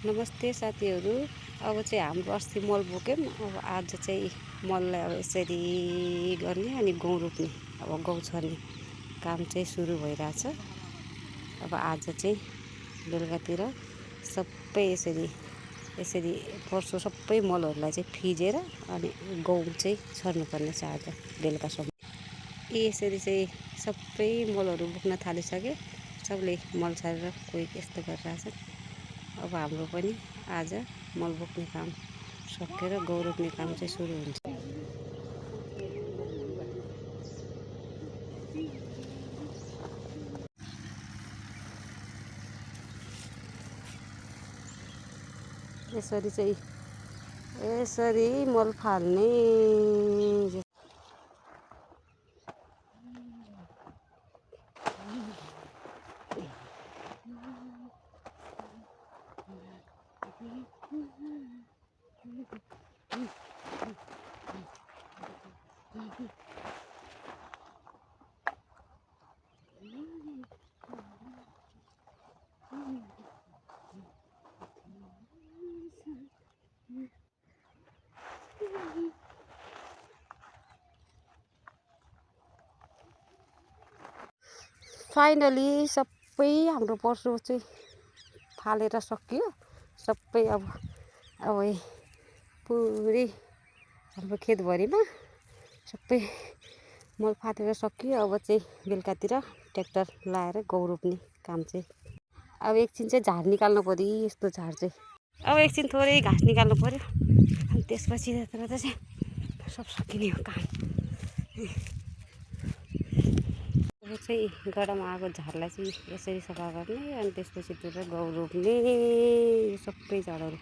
नमस्ते साथीहरू। अब चाहिँ हाम्रो अस्ति मल बोक्यौँ। अब आज चाहिँ मललाई अब यसरी गर्ने अनि गहुँ रोप्ने, अब गहुँ छर्ने काम चाहिँ सुरु भइरहेछ। अब आज चाहिँ बेलुकातिर सबै यसरी पर्सो सबै मलहरूलाई चाहिँ फिजेर अनि गहुँ चाहिँ छर्नुपर्ने छ आज बेलुकासम्म। यसरी चाहिँ सबै मलहरू बोक्न थालिसके। सबले मल छरेर कोही यस्तो गरिरहेछ। अब हाम्रो पनि आज मल बोक्ने काम सकेर गहुँ रोप्ने काम चाहिँ सुरु हुन्छ। यसरी मल फाल्ने। फाइनली सबै हाम्रो पर्सो चाहिँ फालेर सकियो। सबै अब पुरै हाम्रो खेतभरिमा सबै मल फाटेर सकियो। अब चाहिँ बेलुकातिर ट्र्याक्टर लाएर गहुँ रोप्ने काम चाहिँ अब एकछिन चाहिँ झार निकाल्नु पऱ्यो। यस्तो झार चाहिँ अब एकछिन थोरै घाँस निकाल्नु पऱ्यो, अनि त्यसपछि चाहिँ सब सकिने हो काम। अब चाहिँ गडामा आएको झारलाई चाहिँ यसरी सफा गर्ने अनि त्यसपछि गहुँ रोप्ने। सबै झारहरू